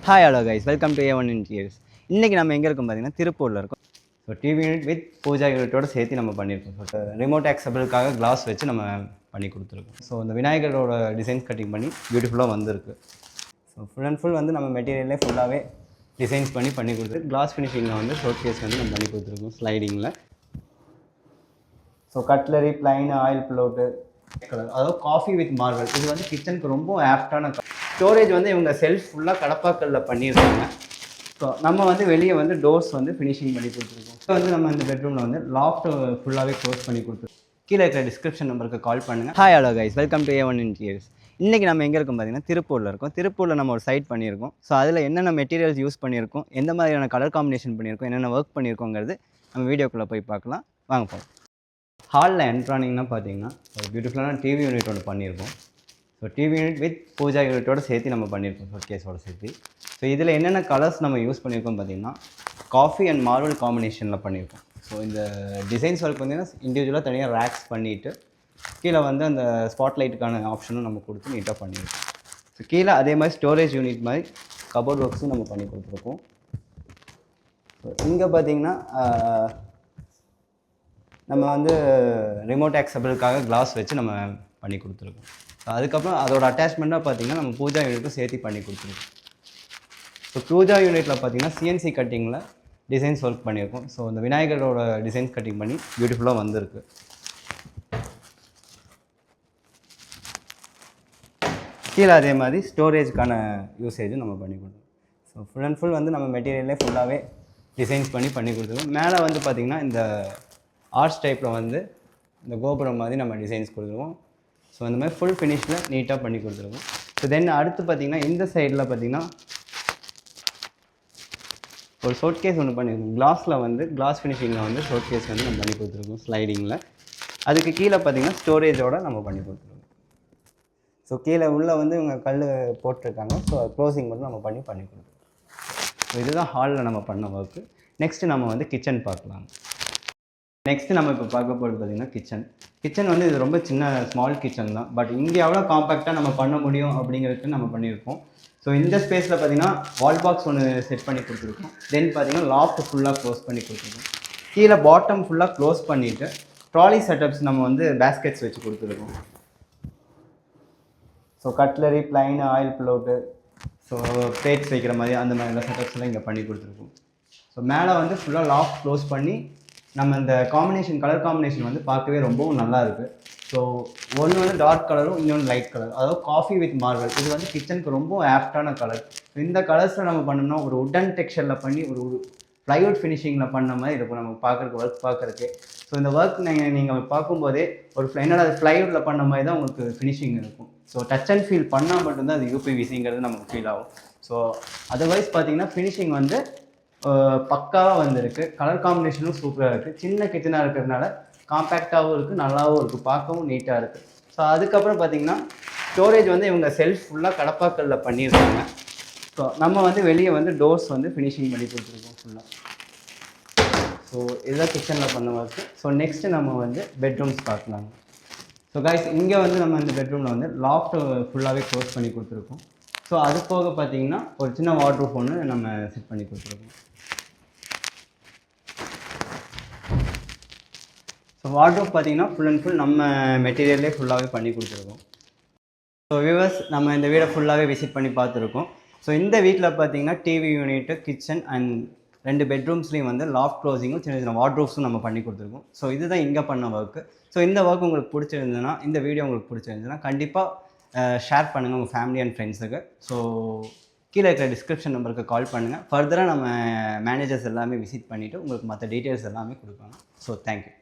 Hi hello guys, welcome to A1 Interiors. இன்றைக்கி நம்ம எங்கே இருக்கோம் பார்த்தீங்கன்னா திருப்பூரில் இருக்கோம். So TV unit with pooja யூனிட்டோட சேர்த்து நம்ம பண்ணியிருக்கோம். ஸோ ரிமோட் ஆக்சபிளுக்காக கிளாஸ் வச்சு நம்ம பண்ணி கொடுத்துருக்கோம். ஸோ இந்த விநாயகரோட டிசைன்ஸ் கட்டிங் பண்ணி பியூட்டிஃபுல்லாக வந்திருக்கு. ஸோ ஃபுல் அண்ட் ஃபுல் வந்து நம்ம மெட்டீரியல்லே ஃபுல்லாகவே டிசைன்ஸ் பண்ணி கொடுத்துருக்கு. கிளாஸ் ஃபினிஷிங்கில் வந்து ஷோட் கேஸ் வந்து நம்ம பண்ணி கொடுத்துருக்கோம் ஸ்லைடிங்கில். So cutlery, plain, oil pullout colour, அதாவது காஃபி வித் மார்பிள். இது வந்து கிச்சனுக்கு ரொம்ப ஆப்டான ஸ்டோரேஜ் வந்து இவங்க செல்ஃப் ஃபுல்லாக கடப்பாக்கல்லில் பண்ணியிருக்காங்க. ஸோ நம்ம வந்து வெளியே வந்து டோர்ஸ் வந்து ஃபினிஷிங் பண்ணி கொடுத்துருக்கோம். ஸோ வந்து நம்ம இந்த பெட்ரூமில் வந்து லாஃப்ட் ஃபுல்லாகவே க்ளோஸ் பண்ணி கொடுத்துருக்கோம். கீழே இருக்கிற டிஸ்கிரிப்ஷன் நம்பருக்கு கால் பண்ணுங்கள். Hi hello guys, welcome to A1 Interiors. இன்றைக்கி நம்ம எங்கே இருக்கோம் பார்த்தீங்கன்னா திருப்பூரில் இருக்கோம். திருப்பூரில் நம்ம ஒரு சைட் பண்ணியிருக்கோம். ஸோ அதில் என்னென்ன மெட்டீரியல்ஸ் யூஸ் பண்ணியிருக்கோம், எந்த மாதிரியான கலர் காம்பினேஷன் பண்ணியிருக்கோம், என்னென்ன ஒர்க் பண்ணியிருக்கோங்கிறது நம்ம வீடியோக்குள்ளே போய் பார்க்கலாம். வாங்க போகலாம். ஹாலில் என்ட்ரானிங்னா பார்த்தீங்கன்னா ஒரு பியூட்டிஃபுல்லான டிவி யூனிட் ஒன்று பண்ணியிருக்கோம். So TV unit with pooja யூனிட்டோட சேர்த்து நம்ம பண்ணியிருக்கோம், ஷோட் கேஸோட சேர்த்து. ஸோ இதில் என்னென்ன கலர்ஸ் நம்ம யூஸ் பண்ணியிருக்கோம் பார்த்தீங்கன்னா காஃபி அண்ட் மார்பிள் காம்பினேஷனில் பண்ணியிருக்கோம். ஸோ இந்த டிசைன்ஸ் ஒர்க் பார்த்தீங்கன்னா இண்டிவிஜுவலாக தனியாக ரேக்ஸ் பண்ணிவிட்டு கீழே வந்து அந்த ஸ்பாட் லைட்டுக்கான ஆப்ஷனும் நம்ம கொடுத்து நீட்டாக பண்ணியிருக்கோம். ஸோ கீழே அதே மாதிரி ஸ்டோரேஜ் யூனிட் மாதிரி கபோர்ட் ஒர்க்ஸும் நம்ம பண்ணி கொடுத்துருக்கோம். ஸோ இங்கே பார்த்தீங்கன்னா நம்ம வந்து ரிமோட் ஆக்சபிளுக்காக கிளாஸ் வச்சு நம்ம பண்ணி கொடுத்துருக்கோம். அதுக்கப்புறம் அதோட அட்டாச்மெண்ட்டாக பார்த்திங்கன்னா நம்ம பூஜா யூனிட்டும் சேர்த்து பண்ணி கொடுத்துருக்கோம். ஸோ பூஜா யூனிட்டில் பார்த்திங்கன்னா CNC கட்டிங்கில் டிசைன்ஸ் ஒர்க் பண்ணியிருக்கோம். ஸோ இந்த விநாயகரோட டிசைன்ஸ் கட்டிங் பண்ணி பியூட்டிஃபுல்லாக வந்திருக்கு. கீழே அதே மாதிரி ஸ்டோரேஜ்க்கான யூசேஜும் நம்ம பண்ணி கொடுத்தோம். ஸோ ஃபுல் அண்ட் ஃபுல் வந்து நம்ம மெட்டீரியல்லே ஃபுல்லாகவே டிசைன்ஸ் பண்ணி கொடுத்துருக்கோம். மேலே வந்து பார்த்திங்கன்னா இந்த ஆர்ட்ஸ் டைப்பில் வந்து இந்த கோபுரம் மாதிரி நம்ம டிசைன்ஸ் கொடுத்துருவோம். ஸோ இந்த மாதிரி ஃபுல் ஃபினிஷில் நீட்டாக பண்ணி கொடுத்துருவோம். ஸோ தென் அடுத்து பார்த்திங்கன்னா இந்த சைடில் பார்த்திங்கன்னா ஒரு ஷோட் கேஸ் ஒன்று பண்ணியிருக்கோம். கிளாஸில் வந்து கிளாஸ் ஃபினிஷிங்கில் வந்து ஷோட் கேஸ் வந்து நம்ம பண்ணி கொடுத்துருக்கோம் ஸ்லைடிங்கில். அதுக்கு கீழே பார்த்திங்கன்னா ஸ்டோரேஜோடு நம்ம பண்ணி கொடுத்துருக்கோம். ஸோ கீழே உள்ளே வந்து இவங்க கல் போட்டிருக்காங்க. ஸோ க்ளோசிங் மட்டும் நம்ம பண்ணி கொடுத்துருக்கோம். ஸோ இதுதான் ஹாலில் நம்ம பண்ண ஒர்க்கு. நெக்ஸ்ட்டு நம்ம வந்து கிச்சன் பார்க்கலாம். நெக்ஸ்ட்டு நம்ம இப்போ பார்க்க போகிறது பார்த்திங்கன்னா கிச்சன் வந்து இது ரொம்ப சின்ன ஸ்மால் கிச்சன் தான். பட் இந்தியாவில் காம்பேக்டாக நம்ம பண்ண முடியும் அப்படிங்கிறதுக்கு நம்ம பண்ணியிருக்கோம். ஸோ இந்த ஸ்பேஸில் பார்த்திங்கன்னா வால் பாக்ஸ் ஒன்று செட் பண்ணி கொடுத்துருக்கோம். தென் பார்த்திங்கன்னா லாஃப்ட் ஃபுல்லாக க்ளோஸ் பண்ணி கொடுத்துருக்கோம். கீழே பாட்டம் ஃபுல்லாக க்ளோஸ் பண்ணிவிட்டு ட்ராலி செட்டப்ஸ் நம்ம வந்து பேஸ்கெட்ஸ் வச்சு கொடுத்துருக்கோம். So cutlery, plain, oil pullout, so plates வைக்கிற மாதிரி அந்த மாதிரிலாம் செட்டப்ஸ்லாம் இங்கே பண்ணி கொடுத்துருக்கோம். ஸோ மேலே வந்து ஃபுல்லாக லாஃப்ட் க்ளோஸ் பண்ணி நம்ம இந்த கலர் காம்பினேஷன் வந்து பார்க்கவே ரொம்பவும் நல்லா இருக்குது. ஸோ ஒன்று வந்து டார்க் கலரும் இன்னொன்று லைட் கலர், அதாவது காஃபி வித் மார்பிள். இது வந்து கிச்சனுக்கு ரொம்ப ஆப்டான கலர். இந்த கலர்ஸில் நம்ம பண்ணோம்னா ஒரு உட்டன் டெக்ஸ்சரில் பண்ணி ஒரு ப்ளைவுட் ஃபினிஷிங்கில் பண்ண மாதிரி இருக்கும் நம்ம பார்க்குறதுக்கு. ஸோ இந்த ஒர்க் நீங்கள் பார்க்கும்போதே ஒரு என்னோட ப்ளைவுட்டில் பண்ண மாதிரி தான் உங்களுக்கு ஃபினிஷிங் இருக்கும். ஸோ டச் அண்ட் ஃபீல் பண்ணால் மட்டும்தான் அது UPVCங்கிறது நமக்கு ஃபீல் ஆகும். ஸோ அதர்வைஸ் பார்த்தீங்கன்னா ஃபினிஷிங் வந்து பக்காவாக வந்திருக்கு. கலர் காம்பினேஷனும் சூப்பராக இருக்குது. சின்ன கிச்சனாக இருக்கிறதுனால காம்பேக்டாகவும் இருக்குது, நல்லாவும் இருக்குது, பார்க்கவும் நீட்டாக இருக்குது. ஸோ அதுக்கப்புறம் பார்த்திங்கன்னா ஸ்டோரேஜ் வந்து இவங்க செல்ஃப் ஃபுல்லாக கடப்பாக்கல்லில் பண்ணியிருக்காங்க. ஸோ நம்ம வந்து வெளியே வந்து டோர்ஸ் வந்து ஃபினிஷிங் பண்ணி கொடுத்துருக்கோம் ஃபுல்லாக. ஸோ இதுதான் கிச்சனில் பண்ண ஒர்க்கு. ஸோ நெக்ஸ்ட்டு நம்ம வந்து பெட்ரூம்ஸ் பார்க்கலாங்க. ஸோ கைஸ் இங்கே வந்து நம்ம இந்த பெட்ரூமில் வந்து லாஃப்ட் ஃபுல்லாகவே க்ளோஸ் பண்ணி கொடுத்துருக்கோம். ஸோ அது போக பார்த்திங்கன்னா ஒரு சின்ன வார்ட்ரூப் ஒன்று நம்ம செட் பண்ணி கொடுத்துருக்கோம். ஸோ வார்ட்ரோப் பார்த்திங்கன்னா ஃபுல் அண்ட் ஃபுல் நம்ம மெட்டீரியல்லே ஃபுல்லாகவே பண்ணி கொடுத்துருக்கோம். ஸோ வியூவர்ஸ் நம்ம இந்த வீடை ஃபுல்லாகவே விசிட் பண்ணி பார்த்துருக்கோம். ஸோ இந்த வீட்டில் பார்த்திங்கன்னா டிவி யூனிட்டு, கிச்சன் அண்ட் 2 பெட்ரூம்ஸ்லேயும் வந்து லாஃப்ட் க்ளோசிங்கும் சின்ன சின்ன வார்ட்ரோப்ஸும் நம்ம பண்ணி கொடுத்துருக்கோம். ஸோ இதுதான் இங்கே பண்ண ஒர்க்கு. ஸோ இந்த ஒர்க் உங்களுக்கு பிடிச்சிருந்ததுன்னா, இந்த வீடியோ உங்களுக்கு பிடிச்சிருந்ததுன்னா கண்டிப்பாக ஷேர் பண்ணுங்கள் உங்கள் ஃபேமிலி அண்ட் ஃப்ரெண்ட்ஸுக்கு. ஸோ கீழே இருக்கிற டிஸ்கிரிப்ஷன் நம்பருக்கு கால் பண்ணுங்கள். ஃபர்தராக நம்ம மேனேஜர்ஸ் எல்லாமே விசிட் பண்ணிவிட்டு உங்களுக்கு மற்ற டீட்டெயில்ஸ் எல்லாமே கொடுப்பாங்க. So thank you.